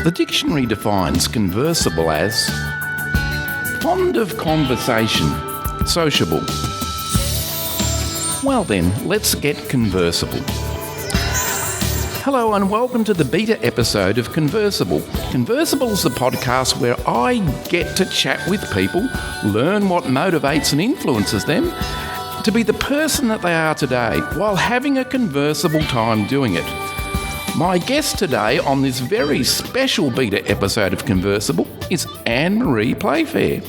The dictionary defines conversable as fond of conversation, sociable. Well then, let's get conversable. Hello and welcome to the beta episode of Conversable. Conversable is the podcast where I get to chat with people, learn what motivates and influences them to be the person that they are today while having a conversable time doing it. My guest today on this very special beta episode of Conversable is Ann-Maree Playfair.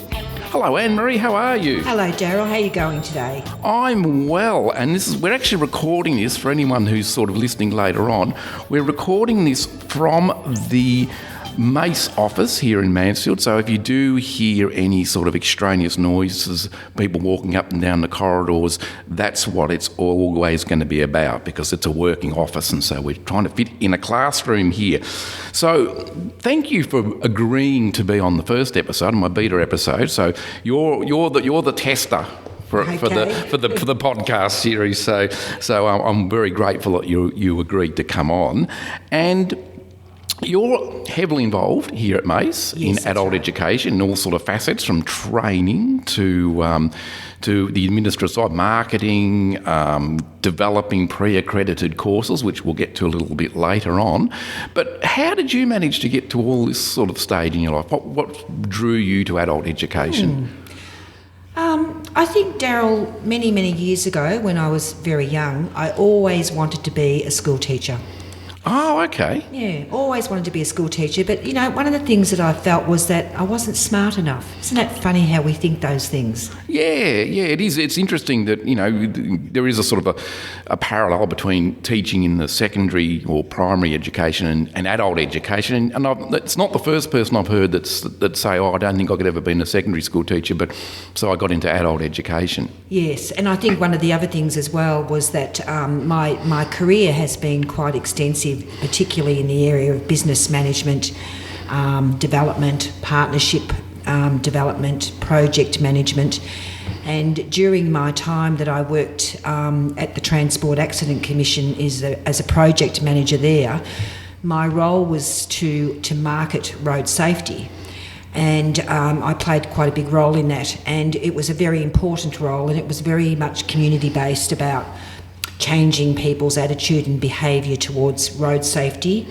Hello Ann-Maree, how are you? Hello Daryl, how are you going today? I'm well, and we're actually recording this for anyone who's sort of listening later on. We're recording this from the Mace office here in Mansfield, so if you do hear any sort of extraneous noises, people walking up and down the corridors, that's what it's always going to be about, because it's a working office, and so we're trying to fit in a classroom here. So thank you for agreeing to be on the first episode, my beta episode. So you're the tester for the podcast series. So I'm very grateful that you agreed to come on. And you're heavily involved here at Mace in adult education in all sort of facets, from training to the administrative side, marketing, developing pre-accredited courses, which we'll get to a little bit later on. But how did you manage to get to all this sort of stage in your life? What drew you to adult education? I think, Daryl, many years ago when I was very young, I always wanted to be a school teacher. Oh, okay. Yeah, always wanted to be a school teacher. But, you know, one of the things that I felt was that I wasn't smart enough. Isn't that funny how we think those things? Yeah, it is. It's interesting that, you know, there is a sort of a parallel between teaching in the secondary or primary education and adult education. And it's not the first person I've heard that say, I don't think I could ever be a secondary school teacher, but so I got into adult education. Yes, and I think one of the other things as well was that my career has been quite extensive, particularly in the area of business management, development, partnership development, project management. And during my time that I worked at the Transport Accident Commission as a project manager there, my role was to market road safety. And I played quite a big role in that. And it was a very important role, and it was very much community-based about changing people's attitude and behaviour towards road safety,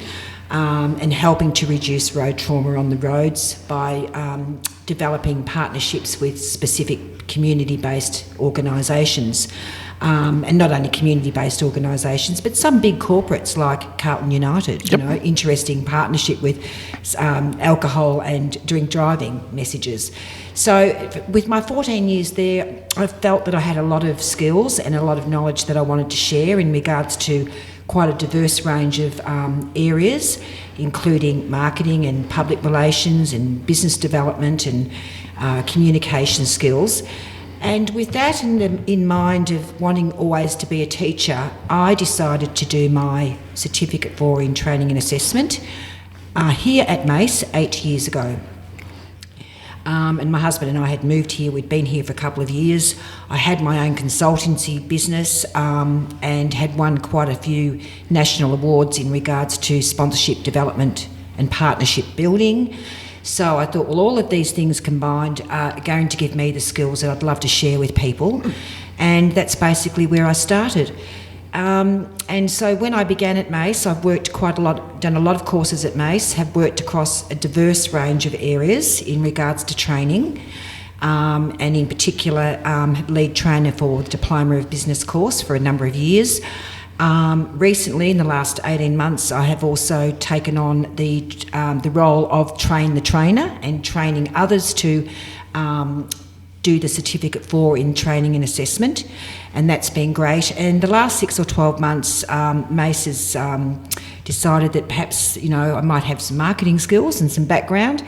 and helping to reduce road trauma on the roads by developing partnerships with specific community-based organisations. And not only community-based organisations, but some big corporates like Carlton United, you know, interesting partnership with alcohol and drink driving messages. So with my 14 years there, I felt that I had a lot of skills and a lot of knowledge that I wanted to share in regards to quite a diverse range of areas, including marketing and public relations and business development and communication skills. And with that in mind of wanting always to be a teacher, I decided to do my Certificate 4 in Training and Assessment here at Mace 8 years ago. And my husband and I had moved here. We'd been here for a couple of years. I had my own consultancy business and had won quite a few national awards in regards to sponsorship development and partnership building. So I thought, well, all of these things combined are going to give me the skills that I'd love to share with people. And that's basically where I started. And so when I began at Mace, I've worked quite a lot, done a lot of courses at Mace, have worked across a diverse range of areas in regards to training, and in particular, lead trainer for the Diploma of Business course for a number of years. Recently, in the last 18 months, I have also taken on the role of train the trainer and training others to do the Certificate 4 in Training and Assessment, and that's been great. And the last 6 or 12 months, Mace has decided that perhaps, you know, I might have some marketing skills and some background.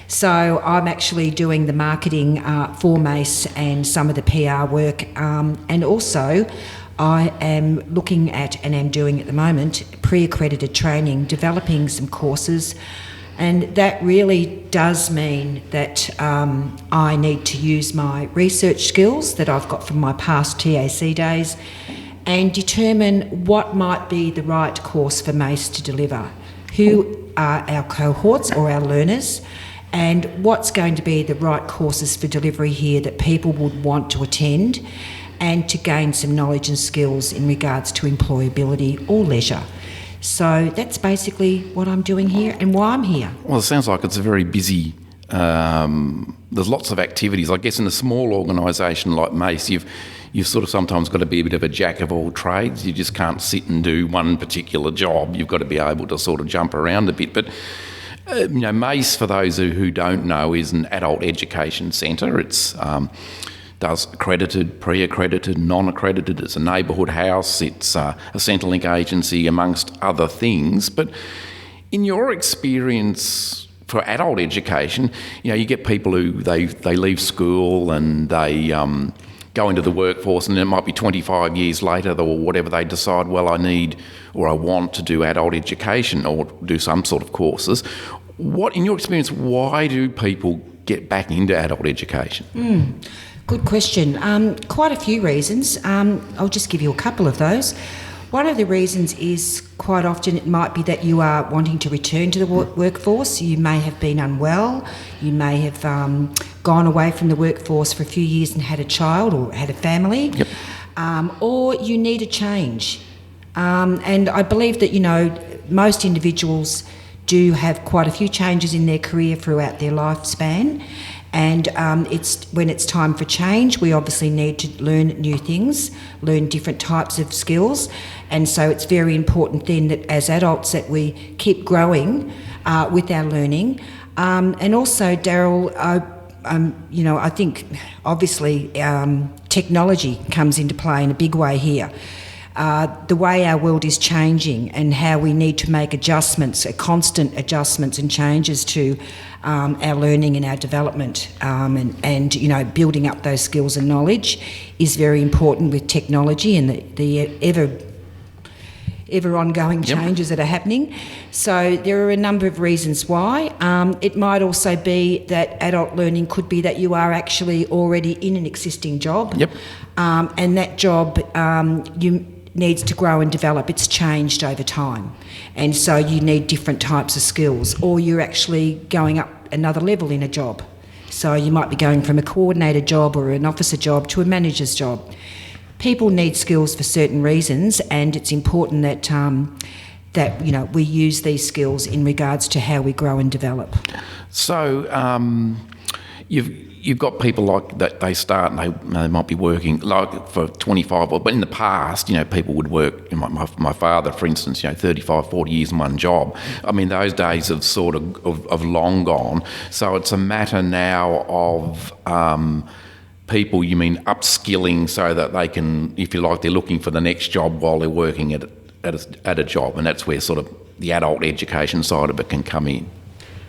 So I'm actually doing the marketing for Mace and some of the PR work, and also I am looking at, and am doing at the moment, pre-accredited training, developing some courses, and that really does mean that I need to use my research skills that I've got from my past TAC days and determine what might be the right course for Mace to deliver. Who are our cohorts or our learners, and what's going to be the right courses for delivery here that people would want to attend, and to gain some knowledge and skills in regards to employability or leisure. So that's basically what I'm doing here and why I'm here. Well, it sounds like it's a very busy, there's lots of activities. I guess in a small organisation like Mace, you've sort of sometimes got to be a bit of a jack of all trades. You just can't sit and do one particular job. You've got to be able to sort of jump around a bit. But Mace, for those who don't know, is an adult education centre. It's does accredited, pre-accredited, non-accredited. It's a neighbourhood house. It's a Centrelink agency, amongst other things. But in your experience for adult education, you get people who they leave school and they go into the workforce, and it might be 25 years later or whatever, they decide, well, I need or I want to do adult education or do some sort of courses. What, in your experience, why do people get back into adult education? Good question. Quite a few reasons. I'll just give you a couple of those. One of the reasons is quite often it might be that you are wanting to return to the workforce. You may have been unwell. You may have gone away from the workforce for a few years and had a child or had a family. Yep. Or you need a change. And I believe that, most individuals do have quite a few changes in their career throughout their lifespan. And when it's time for change, we obviously need to learn new things, learn different types of skills. And so it's very important then that as adults that we keep growing with our learning. And also, Daryl, I think obviously technology comes into play in a big way here. The way our world is changing and how we need to make adjustments, constant adjustments and changes to our learning and our development, and building up those skills and knowledge is very important with technology and the ever ongoing changes that are happening. So there are a number of reasons why. It might also be that adult learning could be that you are actually already in an existing job. Yep. And that job needs to grow and develop. It's changed over time. And so you need different types of skills, or you're actually going up another level in a job. So you might be going from a coordinator job or an officer job to a manager's job. People need skills for certain reasons, and it's important that we use these skills in regards to how we grow and develop. So you've got people like that, they start and they might be working like for 25, but in the past, people would work, my father, for instance, 35, 40 years in one job. I mean, those days have sort of long gone. So it's a matter now of people, you mean upskilling so that they can, if you like, they're looking for the next job while they're working at a job, and that's where sort of the adult education side of it can come in.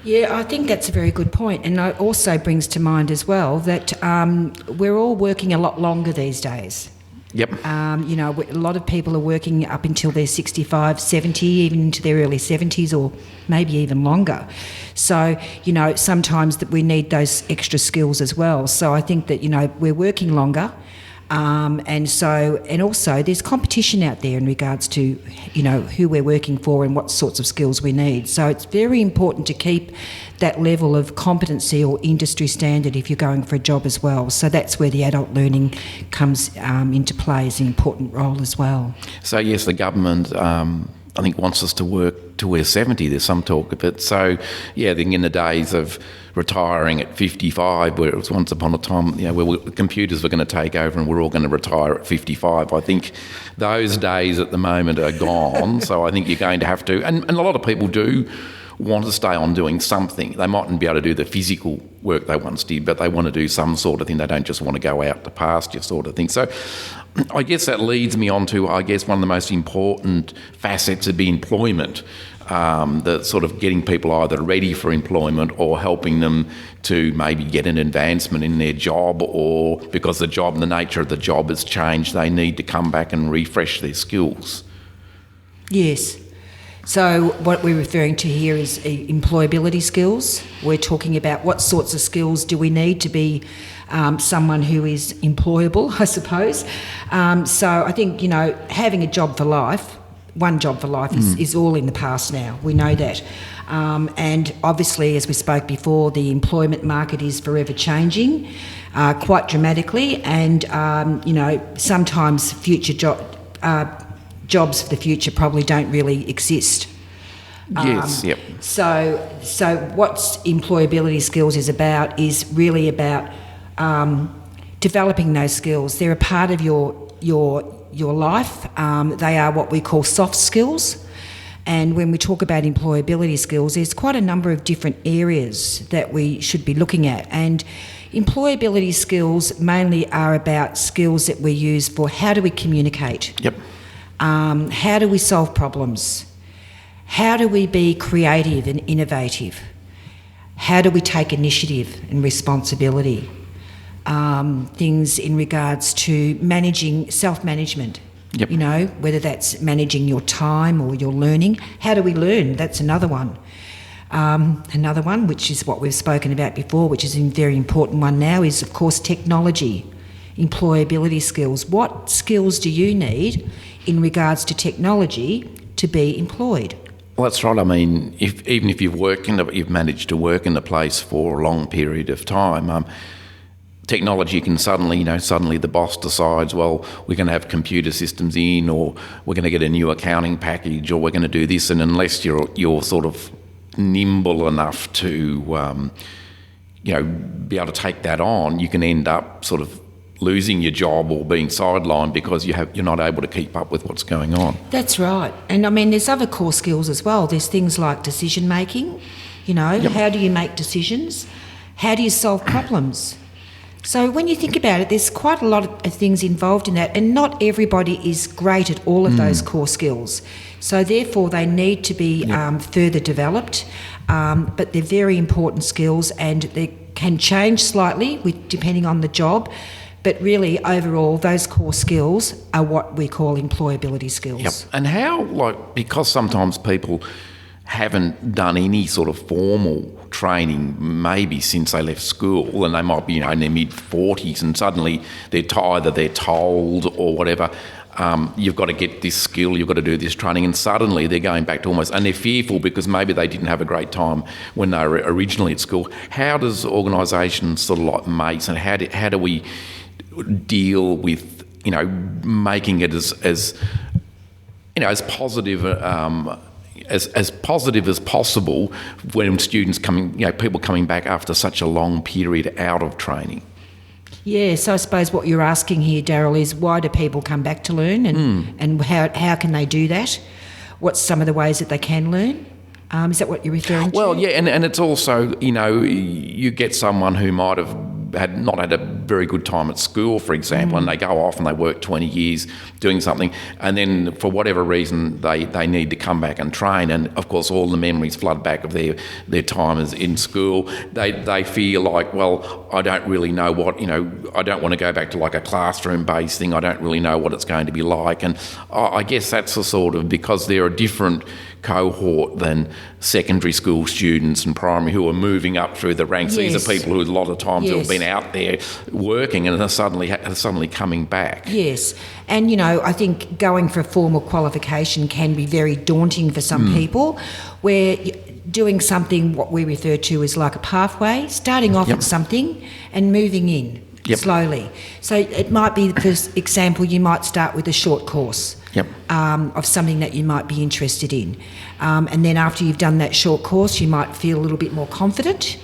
Yeah, I think that's a very good point, and it also brings to mind as well that we're all working a lot longer these days. Yep. A lot of people are working up until they're 65, 70, even into their early 70s or maybe even longer. So, sometimes that we need those extra skills as well. So I think that, we're working longer. And also there's competition out there in regards to, who we're working for and what sorts of skills we need. So it's very important to keep that level of competency or industry standard if you're going for a job as well. So that's where the adult learning comes into play as an important role as well. So yes, the government, I think, wants us to work till we're 70. There's some talk of it. So, yeah, then in the days of retiring at 55, where it was once upon a time, where computers were going to take over and we're all going to retire at 55, I think those days at the moment are gone. So I think you're going to have to, and a lot of people do want to stay on doing something. They mightn't be able to do the physical work they once did, but they want to do some sort of thing. They don't just want to go out to pasture sort of thing. So I guess that leads me on to, one of the most important facets of employment, the sort of getting people either ready for employment or helping them to maybe get an advancement in their job, or because the nature of the job has changed, they need to come back and refresh their skills. Yes. So what we're referring to here is employability skills. We're talking about what sorts of skills do we need to be someone who is employable, I suppose. So I think, having a job for life, one job for life is all in the past now. We know that. And obviously, as we spoke before, the employment market is forever changing quite dramatically, and sometimes future jobs for the future probably don't really exist. Yes, yep. So what employability skills is really about developing those skills. They're a part of your life. They are what we call soft skills. And when we talk about employability skills, there's quite a number of different areas that we should be looking at. And employability skills mainly are about skills that we use for how do we communicate? Yep. How do we solve problems? How do we be creative and innovative? How do we take initiative and responsibility? Things in regards to managing self-management. Yep. Whether that's managing your time or your learning. How do we learn? That's another one. Another one, which is what we've spoken about before, which is a very important one now, is, of course, technology, employability skills. What skills do you need in regards to technology to be employed? Well, that's right. I mean, even if you've managed to work in the place for a long period of time, technology can suddenly the boss decides, well, we're going to have computer systems in, or we're going to get a new accounting package, or we're going to do this, and unless you're sort of nimble enough to be able to take that on, you can end up sort of losing your job or being sidelined because you're not able to keep up with what's going on. That's right. And I mean, there's other core skills as well. There's things like decision making. Yep. How do you make decisions? How do you solve problems? So when you think about it, there's quite a lot of things involved in that, and not everybody is great at all of those core skills. So therefore, they need to be further developed, but they're very important skills, and they can change slightly depending on the job. But really, overall, those core skills are what we call employability skills. Yep. And how, because sometimes people haven't done any sort of formal training maybe since they left school, and they might be in their mid-40s, and suddenly they're told or whatever, you've got to get this skill, you've got to do this training, and suddenly they're going back to and they're fearful because maybe they didn't have a great time when they were originally at school. How does organisations sort of like MATES, and how do we deal with making it as positive as positive as possible when students people coming back after such a long period out of training? Yeah, so I suppose what you're asking here, Daryl, is why do people come back to learn, and how can they do that? What's some of the ways that they can learn? Is that what you're referring to? Well, yeah, and it's also, you get someone who might have not had a very good time at school, for example, and they go off and they work 20 years doing something, and then for whatever reason they need to come back and train, and of course all the memories flood back of their time as in school. They feel like, well, I don't really know what, I don't want to go back to like a classroom-based thing. I don't really know what it's going to be like, and I guess that's a sort of, because they're a different cohort than secondary school students and primary who are moving up through the ranks. Yes. These are people who a lot of times Yes. have been out there working and are suddenly coming back. Yes, and I think going for a formal qualification can be very daunting for some people, where doing something what we refer to as like a pathway, starting off at something and moving in slowly. So it might be, for example, you might start with a short course of something that you might be interested in, and then after you've done that short course, you might feel a little bit more confident.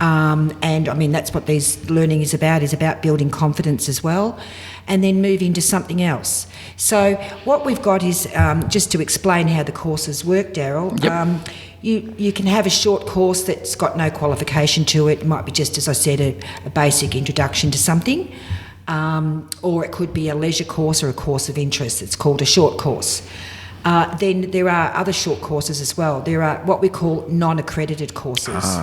And I mean, that's what these learning is about building confidence as well, and then move into something else. So what we've got is, just to explain how the courses work, Daryl, you can have a short course that's got no qualification to it. It might be just, as I said, a basic introduction to something, or it could be a leisure course or a course of interest. It's called a short course. Then there are other short courses as well. There are what we call non-accredited courses.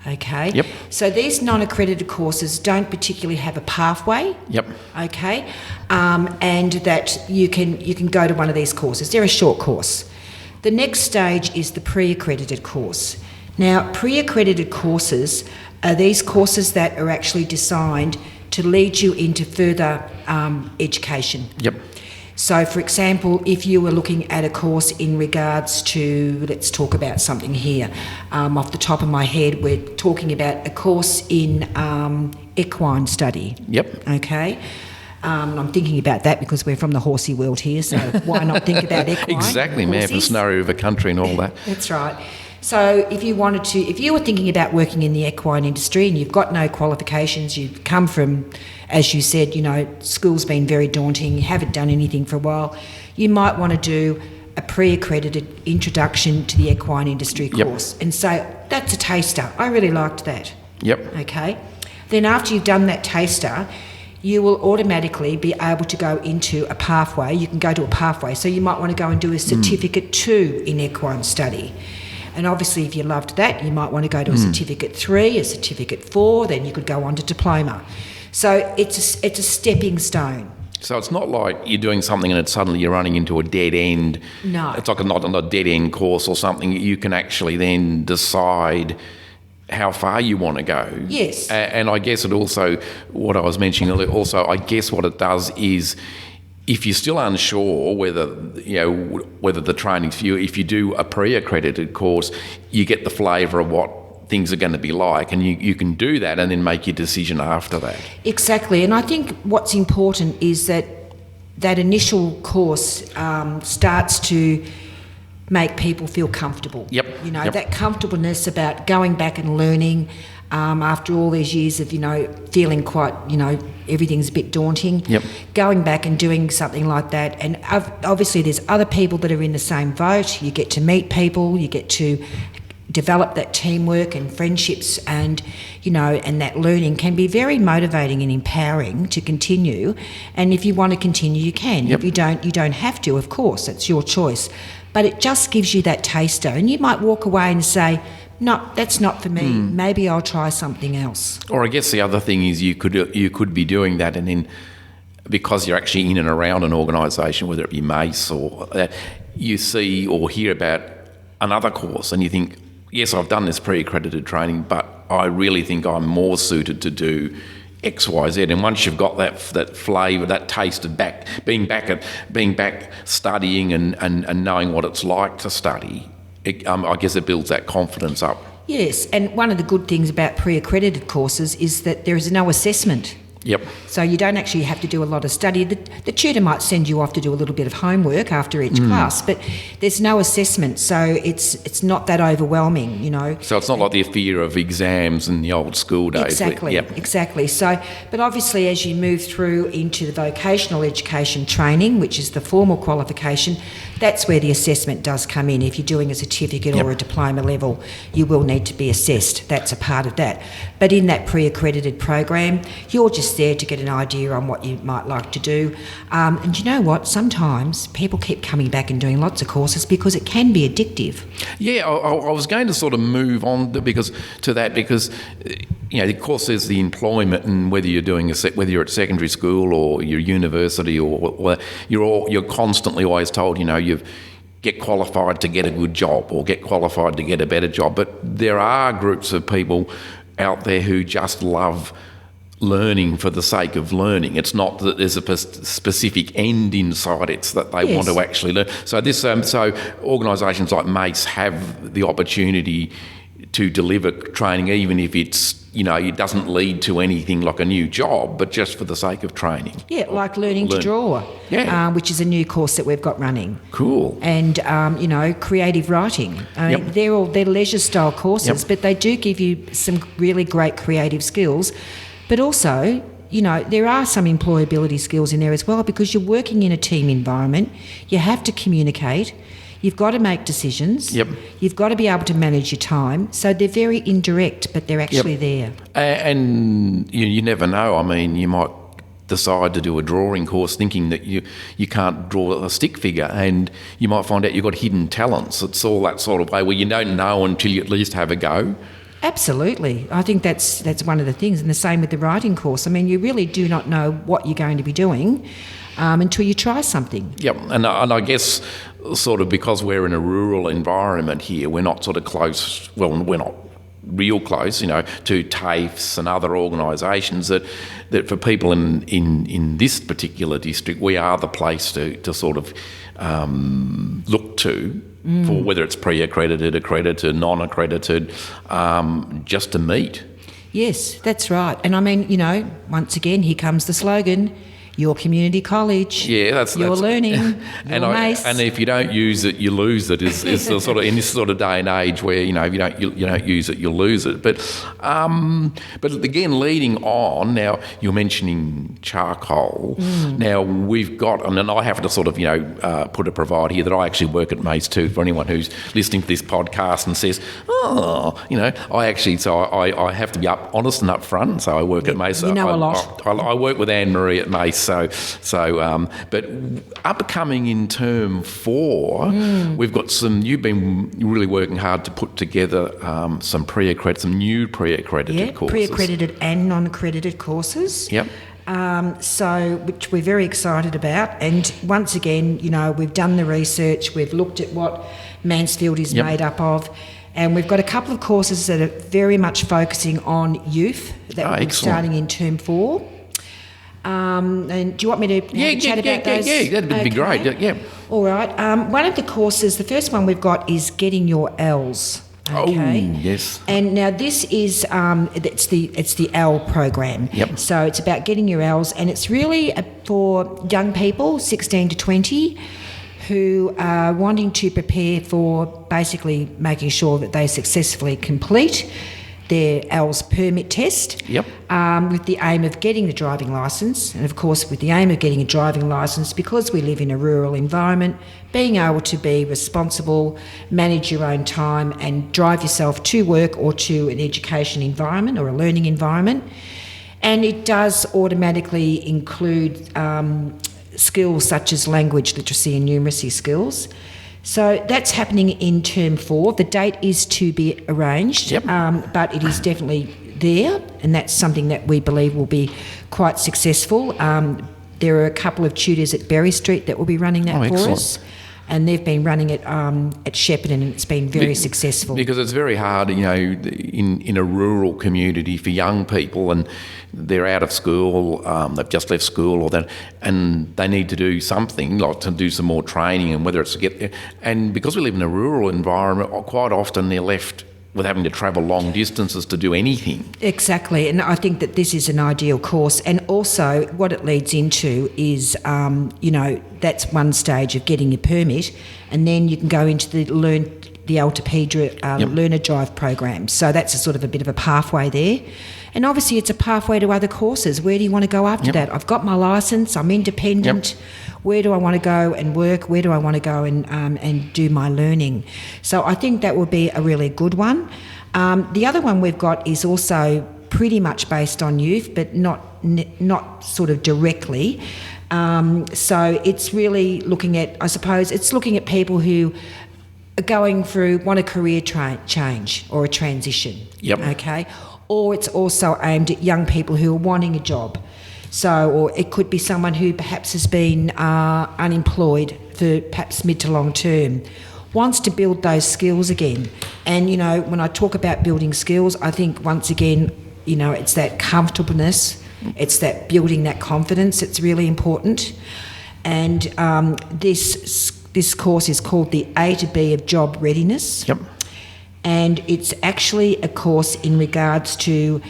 Okay. Yep. So these non-accredited courses don't particularly have a pathway. Yep. Okay. And that you can go to one of these courses. They're a short course. The next stage is the pre-accredited course. Now, pre-accredited courses are these courses that are actually designed to lead you into further education. Yep. So, for example, if you were looking at a course in regards to, let's talk about something here. Off the top of my head, we're talking about a course in equine study. Yep. Okay. I'm thinking about that because we're from the horsey world here, so why not think about equine? Exactly, man, from Snowy River Country and all that. That's right. So if you were thinking about working in the equine industry and you've got no qualifications, you've come from, as you said, school's been very daunting, you haven't done anything for a while, you might want to do a pre-accredited introduction to the equine industry course and say, that's a taster. I really liked that. Yep. Okay. Then after you've done that taster, you will automatically be able to go into a pathway. You can go to a pathway. So you might want to go and do a certificate 2 in equine study. And obviously, if you loved that, you might want to go to a certificate 3, a certificate 4, then you could go on to diploma. So it's a stepping stone. So it's not like you're doing something and suddenly you're running into a dead end. No. It's like not a dead end course or something. You can actually then decide how far you want to go. Yes. And I guess it also, what I was mentioning earlier, also I guess what it does is, if you're still unsure whether the training's for you, if you do a pre-accredited course, you get the flavour of what things are going to be like, and you can do that and then make your decision after that. Exactly, and I think what's important is that initial course starts to make people feel comfortable. Yep. That comfortableness about going back and learning after all these years of, feeling quite, everything's a bit daunting. Yep. Going back and doing something like that. And obviously there's other people that are in the same boat. You get to meet people, you get to develop that teamwork and friendships, and and that learning can be very motivating and empowering to continue. And if you want to continue, you can. Yep. If you don't have to, of course, it's your choice. But it just gives you that taster, and you might walk away and say, no, that's not for me. Maybe I'll try something else. Or I guess the other thing is you could be doing that, and then because you're actually in and around an organisation, whether it be MACE or you see or hear about another course and you think, yes, I've done this pre-accredited training, but I really think I'm more suited to do X, Y, Z. And once you've got that flavour, that taste of being back studying and knowing what it's like to study, I guess it builds that confidence up. Yes, and one of the good things about pre-accredited courses is that there is no assessment. Yep. So you don't actually have to do a lot of study. The tutor might send you off to do a little bit of homework after each class, but there's no assessment, so it's not that overwhelming, So it's not like the fear of exams in the old school days. Exactly. So, but obviously as you move through into the vocational education training, which is the formal qualification, that's where the assessment does come in. If you're doing a certificate or a diploma level, you will need to be assessed. That's a part of that. But in that pre-accredited program, you're just there to get an idea on what you might like to do. And you know what? Sometimes people keep coming back and doing lots of courses because it can be addictive. Yeah, I was going to sort of move on because of course there's the employment, and whether you're doing whether you're at secondary school or your university or you're constantly always told, you get qualified to get a good job or get qualified to get a better job. But there are groups of people out there who just love learning for the sake of learning. It's not that there's a specific end inside, it's that they want to actually learn. So organisations like MACE have the opportunity to deliver training, even if it's, it doesn't lead to anything like a new job, but just for the sake of training. Yeah, like learning to draw, which is a new course that we've got running. Cool. And, creative writing. I mean, they're leisure style courses, but they do give you some really great creative skills. But also, there are some employability skills in there as well, because you're working in a team environment. You have to communicate. You've got to make decisions. Yep. You've got to be able to manage your time. So they're very indirect, but they're actually there. And you never know. I mean, you might decide to do a drawing course thinking that you can't draw a stick figure, and you might find out you've got hidden talents. It's all that sort of way where you don't know until you at least have a go. Absolutely. I think that's one of the things, and the same with the writing course. I mean, you really do not know what you're going to be doing until you try something. Yep, and I guess sort of because we're in a rural environment here, we're not sort of close, well, we're not real close, to TAFEs and other organisations that for people in this particular district, we are the place to sort of look to for whether it's pre-accredited, accredited, non-accredited, just to meet. Yes, that's right. And I mean, once again, here comes the slogan, your community college. Yeah, that's learning. And if you don't use it, you lose it. Is the sort of in this sort of day and age where if you don't use it, you'll lose it. But again, leading on now, you're mentioning charcoal. Now we've got, and I have to sort of put a provide here that I actually work at Mace too. For anyone who's listening to this podcast and says, I have to be honest and upfront. So I work at Mace. You know a lot. I work with Ann-Maree at Mace. But upcoming in term 4, we've got you've been really working hard to put together some new pre-accredited courses. Pre-accredited and non-accredited courses. Yep. Which we're very excited about. And once again, we've done the research, we've looked at what Mansfield is made up of. And we've got a couple of courses that are very much focusing on youth that will be starting in term 4. And do you want me to chat about those? Yeah, that'd be great. Yeah. All right. One of the courses, the first one we've got is Getting Your L's. Okay. Oh, yes. And now this is it's the Ell Program. Yep. So it's about getting your L's, and it's really for young people, 16 to 20, who are wanting to prepare for basically making sure that they successfully complete their L's permit test. Yep. With the aim of getting the driving licence, and of course with the aim of getting a driving licence, because we live in a rural environment, being able to be responsible, manage your own time and drive yourself to work or to an education environment or a learning environment. And it does automatically include skills such as language literacy and numeracy skills. So that's happening in term 4. The date is to be arranged, but it is definitely there, and that's something that we believe will be quite successful. There are a couple of tutors at Berry Street that will be running that for us, and they've been running it at Shepparton, and it's been very successful. Because it's very hard, in a rural community for young people, and they're out of school, they've just left school, and they need to do something, like to do some more training, and whether it's to get there. And because we live in a rural environment, quite often they're left with having to travel long distances to do anything. Exactly, and I think that this is an ideal course. And also what it leads into is, that's one stage of getting your permit, and then you can go into the Alta Learner Drive program. So that's a sort of a bit of a pathway there. And obviously it's a pathway to other courses. Where do you want to go after that? I've got my licence, I'm independent. Where do I want to go and work? Where do I want to go and do my learning? So I think that would be a really good one. The other one we've got is also pretty much based on youth, but not sort of directly. So it's really looking at, I suppose, it's looking at people who are want a career change or a transition. Okay. Or it's also aimed at young people who are wanting a job. So, or it could be someone who perhaps has been unemployed for perhaps mid to long term, wants to build those skills again. And, when I talk about building skills, I think once again, it's that comfortableness, it's that building that confidence, it's really important. And this course is called the A to B of Job Readiness. And it's actually a course in regards to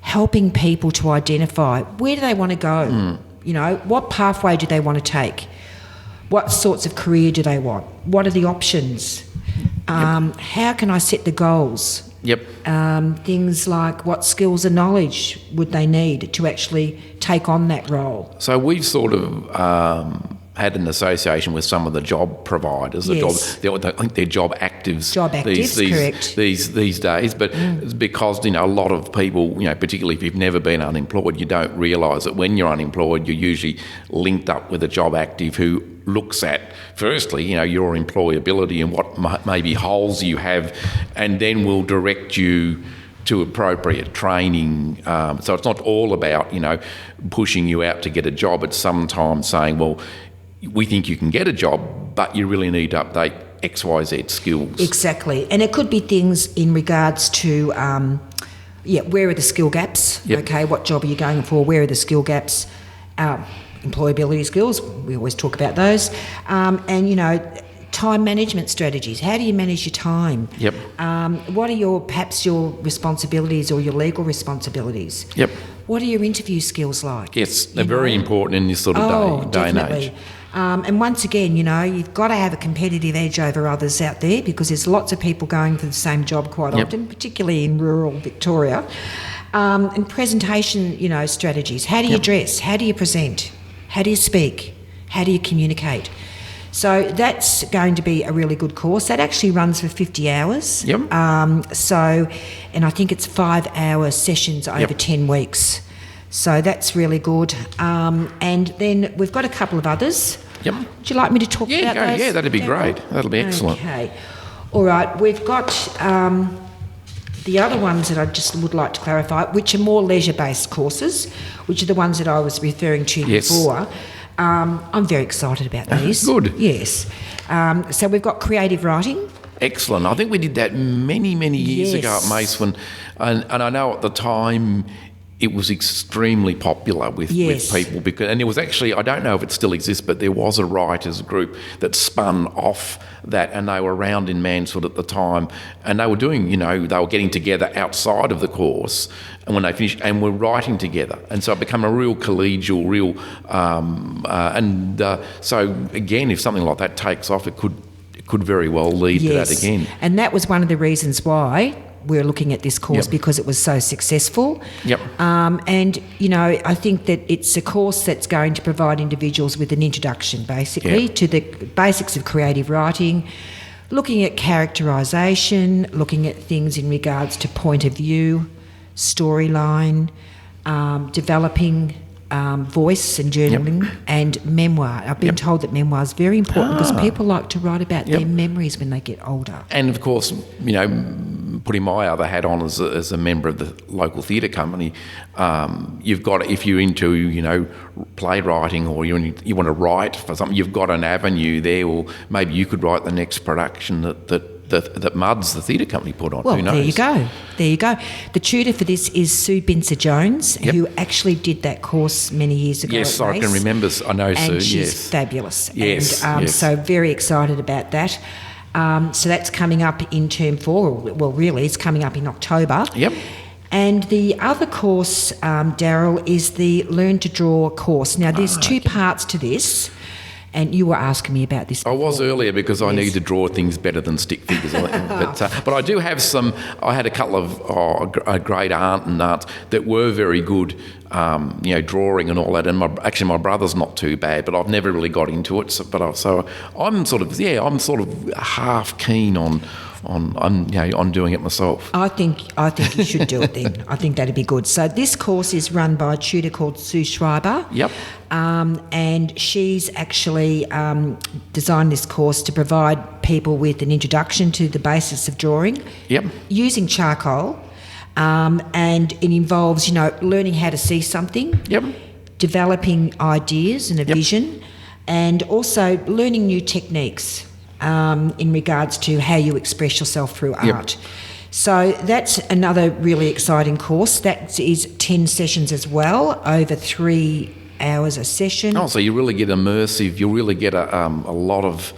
helping people to identify where do they want to go, what pathway do they want to take, what sorts of career do they want, what are the options, how can I set the goals, things like what skills and knowledge would they need to actually take on that role. So we've sort of had an association with some of the job providers. I think they're job actives. Correct. These days, but it's because a lot of people, particularly if you've never been unemployed, you don't realise that when you're unemployed, you're usually linked up with a job active who looks at firstly, your employability and what maybe holes you have, and then will direct you to appropriate training. So it's not all about pushing you out to get a job. It's sometimes saying, well, we think you can get a job, but you really need to update XYZ skills. Exactly. And it could be things in regards to, where are the skill gaps? Yep. Okay, what job are you going for? Where are the skill gaps? Employability skills, we always talk about those. And, time management strategies. How do you manage your time? Yep. What are perhaps your responsibilities or your legal responsibilities? Yep. What are your interview skills like? Yes, they're very important in this sort of day and age. And once again, you've got to have a competitive edge over others out there, because there's lots of people going for the same job quite often, particularly in rural Victoria. And presentation, strategies. How do you dress? How do you present? How do you speak? How do you communicate? So that's going to be a really good course. That actually runs for 50 hours. Yep. And I think it's 5-hour sessions over 10 weeks. So that's really good. And then we've got a couple of others. Yep. Would you like me to talk about those? Yeah, that'd be great. That'll be excellent. Okay. All right. We've got the other ones that I just would like to clarify, which are more leisure-based courses, which are the ones that I was referring to before. I'm very excited about these. Good. Yes. So we've got creative writing. Excellent. I think we did that many years ago at Mace, and I know at the time it was extremely popular with people, and it was actually, I don't know if it still exists, but there was a writers group that spun off that, and they were around in Mansfield at the time, and they were doing, they were getting together outside of the course, and when they finished, and were writing together, and so it became a real collegial, so again, if something like that takes off, it could very well lead to that again. And that was one of the reasons why we're looking at this course, because it was so successful. Yep. And, I think that it's a course that's going to provide individuals with an introduction, basically, to the basics of creative writing, looking at characterisation, looking at things in regards to point of view, storyline, developing voice and journaling, and memoir. I've been told that memoir is very important because people like to write about their memories when they get older. And of course, putting my other hat on as a member of the local theatre company, you've got, if you're into playwriting, or you want to write for something, you've got an avenue there, or maybe you could write the next production that Muds, the theatre company, put on. Well, who knows? There you go. The tutor for this is Sue Bincer-Jones, who actually did that course many years ago. Yes, I can remember. I know Sue. And she's fabulous. Yes, and so very excited about that. So that's coming up in term 4. Well, really, it's coming up in October. Yep. And the other course, Daryl, is the Learn to Draw course. Now, there's two parts to this. And you were asking me about this before. I was earlier, because I need to draw things better than stick figures. But I do have some. I had a couple of a great aunt and aunts that were very good, drawing and all that. And my brother's not too bad, but I've never really got into it. So I'm sort of half keen on doing it myself. I think you should do it then. I think that'd be good. So this course is run by a tutor called Sue Schreiber. Yep. And she's actually designed this course to provide people with an introduction to the basics of drawing. Yep. Using charcoal. And it involves, learning how to see something. Yep. Developing ideas and a vision, and also learning new techniques. In regards to how you express yourself through art. So that's another really exciting course. That is 10 sessions as well, over 3 hours a session. Oh, so you really get immersive. You really get a lot of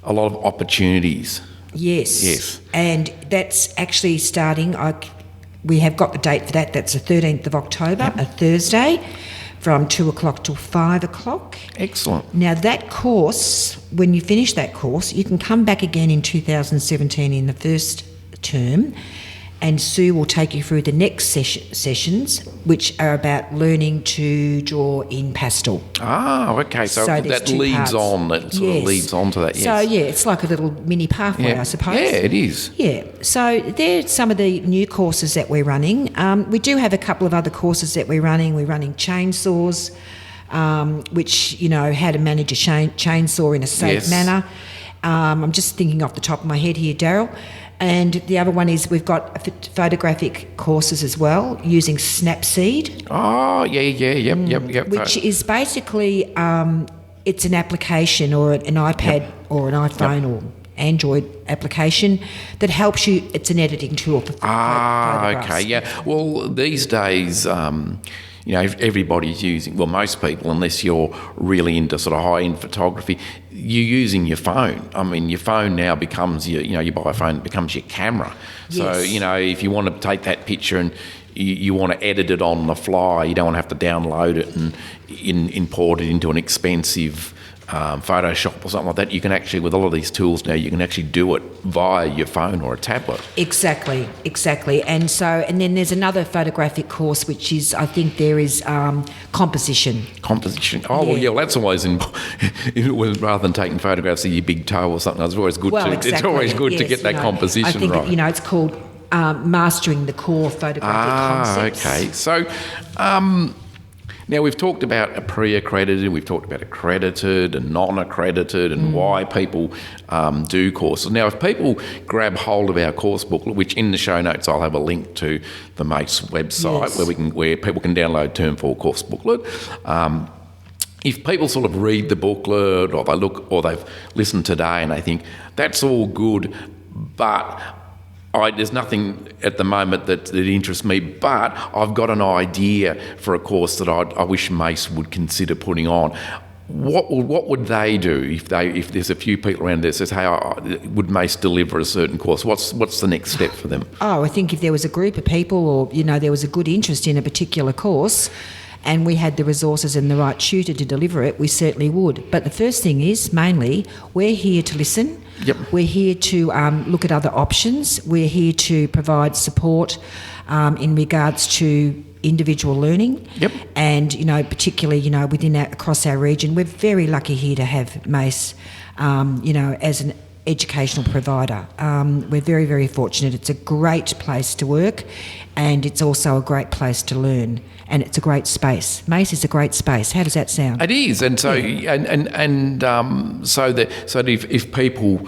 opportunities. Yes. And that's actually starting. We have got the date for that. That's the 13th of October, a Thursday, from 2 o'clock till 5 o'clock. Excellent. Now that course, when you finish that course, you can come back again in 2017 in the first term, and Sue will take you through the next sessions, which are about learning to draw in pastel. Ah, okay. So that leads on. That sort of leads on to that, yes. So, it's like a little mini pathway, I suppose. Yeah, it is. Yeah. So they're some of the new courses that we're running. We do have a couple of other courses that we're running. We're running chainsaws, which, how to manage a chainsaw in a safe manner. I'm just thinking off the top of my head here, Daryl. And the other one is we've got photographic courses as well, using Snapseed. Oh, yep. Which is basically, it's an application or an iPad or an iPhone or Android application that helps you. It's an editing tool for photographs. Okay, yeah. Well, these days, everybody's using, well, most people, unless you're really into sort of high-end photography, you're using your phone. I mean, your phone now becomes you buy a phone, it becomes your camera. So, if you want to take that picture and you want to edit it on the fly, you don't want to have to download it and import it into an expensive Photoshop or something like that. You can actually, with all of these tools now, you can actually do it via your phone or a tablet. Exactly. And then there's another photographic course, which is, I think there is composition. Composition. Oh, well, that's always rather than taking photographs of your big toe or something, it's always good it's always good to get that composition I think right. It's called mastering the core photographic concepts. Okay. So, now, we've talked about pre-accredited, we've talked about accredited and non-accredited and why people do courses. Now, if people grab hold of our course booklet, which in the show notes I'll have a link to the MACE website where people can download Term 4 course booklet. If people sort of read the booklet or they've listened today and they think, that's all good, but there's nothing at the moment that interests me, but I've got an idea for a course that I wish MACE would consider putting on. What would they do if there's a few people around there that says, hey, would MACE deliver a certain course? What's the next step for them? Oh, I think if there was a group of people or, there was a good interest in a particular course and we had the resources and the right tutor to deliver it, we certainly would. But the first thing is, mainly, we're here to listen. Yep. We're here to look at other options. We're here to provide support in regards to individual learning. Yep. And, particularly, across our region, we're very lucky here to have MACE, as an educational provider. We're very, very fortunate. It's a great place to work and it's also a great place to learn. And it's a great space. MACE is a great space. How does that sound? It is, and so so that if people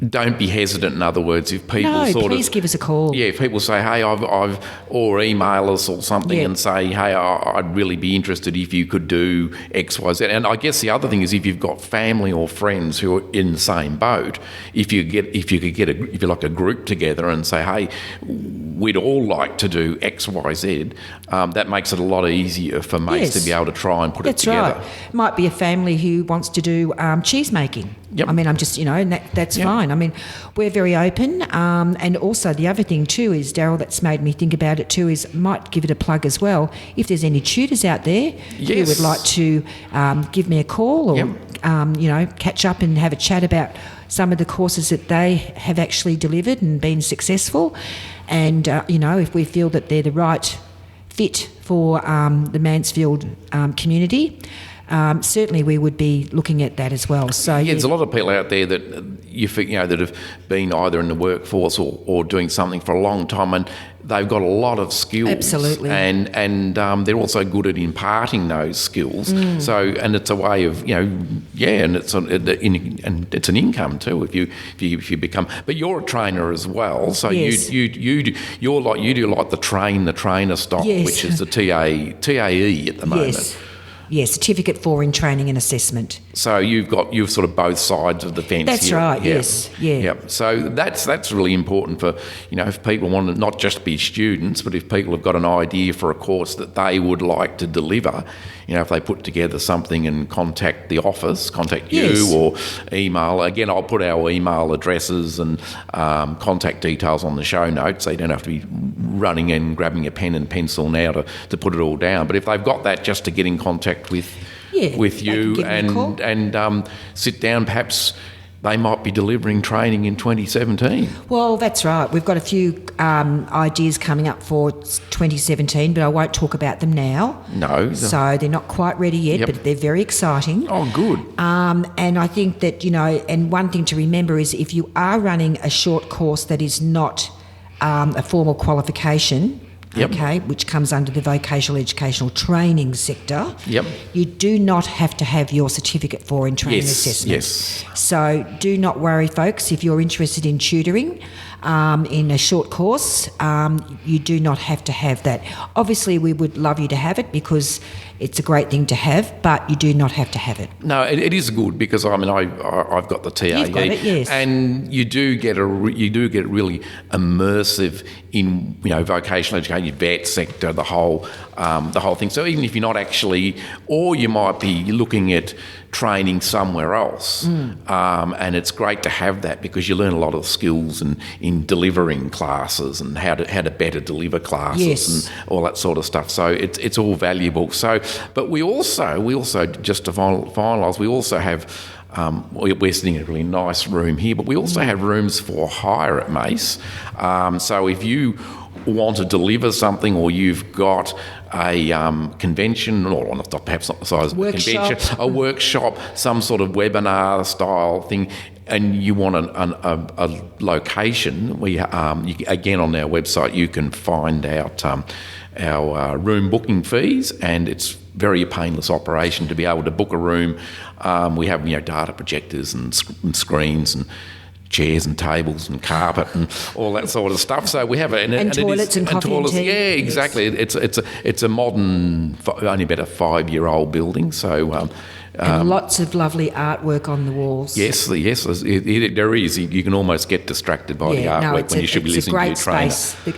don't be hesitant. In other words, if people please give us a call. Yeah, if people say, hey, or email us or something and say, hey, I'd really be interested if you could do X, Y, Z. And I guess the other thing is if you've got family or friends who are in the same boat, if you could get a group together and say, hey, we'd all like to do X, Y, Z, that makes it a lot easier for mates to be able to try and put it together. That's right. Might be a family who wants to do cheese making. Yep. I mean, I'm just, that's fine. I mean, we're very open. And also the other thing too is, Daryl, that's made me think about it too, is might give it a plug as well. If there's any tutors out there who would like to give me a call or, catch up and have a chat about some of the courses that they have actually delivered and been successful. And, if we feel that they're the right fit for the Mansfield community, certainly we would be looking at that as well. So there's a lot of people out there that that have been either in the workforce or doing something for a long time, and they've got a lot of skills. Absolutely. And they're also good at imparting those skills. So, and it's a way of and it's an income too if you become. But you're a trainer as well, so you do like the trainer style, which is the TAE at the moment. Yes, Certificate for in Training and Assessment. So you've sort of both sides of the fence. That's here. right. Yes. Yeah. Yep. So that's really important for if people want to not just be students, but if people have got an idea for a course that they would like to deliver, if they put together something and contact the office, contact you or email. Again, I'll put our email addresses and contact details on the show notes, so you don't have to be running and grabbing a pen and pencil now to put it all down. But if they've got that, just to get in contact with you and sit down, perhaps they might be delivering training in 2017. Well, that's right. We've got a few ideas coming up for 2017, but I won't talk about them now. No. So they're not quite ready yet, but they're very exciting. Oh, good. And I think that, and one thing to remember is if you are running a short course that is not a formal qualification, which comes under the vocational educational training sector, you do not have to have your Certificate for in Training Assessment. Yes. So do not worry, folks, if you're interested in tutoring in a short course, you do not have to have that. Obviously, we would love you to have it because, it's a great thing to have, but you do not have to have it. No, it is good because I've got the TAE. You've got it, yes. And you do get really immersive in vocational education, vet sector, the whole thing. So even if you're not actually, or you might be looking at training somewhere else, and it's great to have that because you learn a lot of skills in delivering classes and how to better deliver classes, yes, and all that sort of stuff. So it's all valuable. So, but we also just to finalise, we also have. We're sitting in a really nice room here, but we also have rooms for hire at Mace. So if you want to deliver something, or you've got a convention, or perhaps not the size of a convention, a workshop, some sort of webinar style thing, and you want a location, again on our website you can find out our room booking fees, and it's very painless operation to be able to book a room. We have data projectors and screens and chairs and tables and carpet and all that sort of stuff. So we have and toilets and coffee and tea. Yeah, exactly. Yes. It's a modern, only about a 5-year-old building. So. And lots of lovely artwork on the walls. Yes, there is. You can almost get distracted by the artwork when you should be listening to your trainer.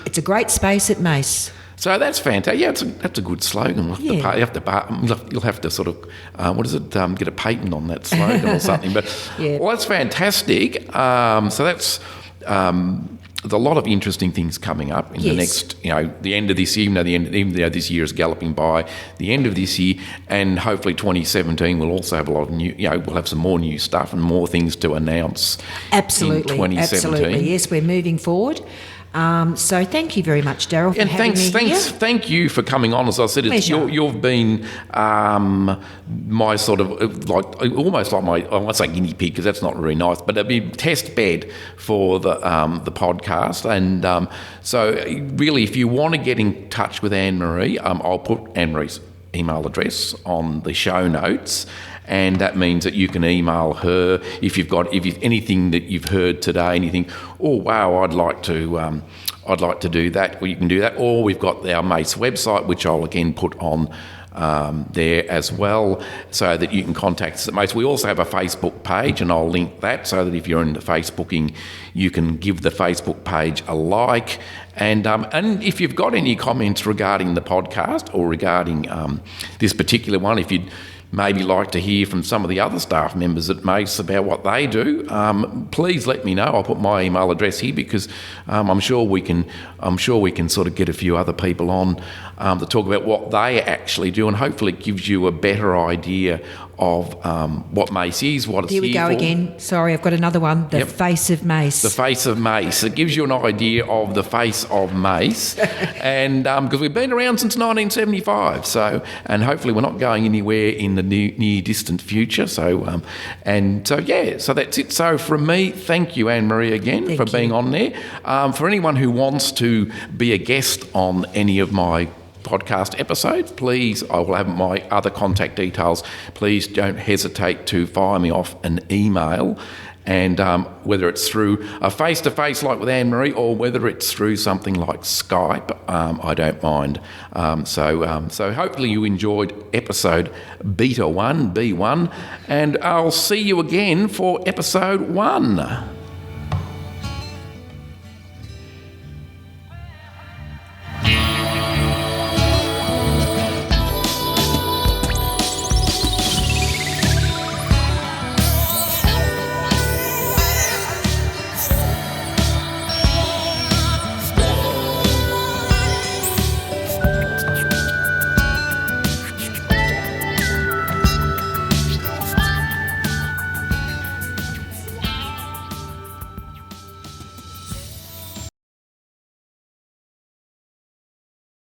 It's a great space at Mace. So that's fantastic. Yeah, that's a good slogan. You'll have to sort of, get a patent on that slogan or something. But well, that's fantastic. So that's there's a lot of interesting things coming up in the next, the end of this year. Even though this year is galloping by, the end of this year, and hopefully 2017 we'll also have a lot of new. We'll have some more new stuff and more things to announce. Absolutely, in 2017. absolutely. Yes, we're moving forward. So thank you very much, Daryl, for having me here. Thank you for coming on. As I said, you've been my sort of almost like my, I won't say guinea pig because that's not really nice, but it'd be test bed for the podcast. And so really, if you want to get in touch with Ann-Maree, I'll put Ann-Maree's email address on the show notes. And that means that you can email her if you've anything that you've heard today, anything. Oh wow, I'd like to do that. Well, you can do that. Or we've got our Mace website, which I'll again put on there as well, so that you can contact us at Mace. We also have a Facebook page, and I'll link that so that if you're into Facebooking, you can give the Facebook page a like. And if you've got any comments regarding the podcast or regarding this particular one, if you'd maybe like to hear from some of the other staff members at Mace about what they do, please let me know. I'll put my email address here because I'm sure we can sort of get a few other people on to talk about what they actually do, and hopefully it gives you a better idea of what Mace is, what it's here for. Here we go again. Sorry, I've got another one. The face of Mace. The face of Mace. It gives you an idea of the face of Mace, and because we've been around since 1975, and hopefully we're not going anywhere in the near distant future. So that's it. So from me, thank you, Ann-Maree, again for being on there. For anyone who wants to be a guest on any of my podcast episodes, please, I will have my other contact details. Please don't hesitate to fire me off an email, and whether it's through a face-to-face like with Ann-Maree, or whether it's through something like Skype, I don't mind. So hopefully you enjoyed episode B1, and I'll see you again for episode 1.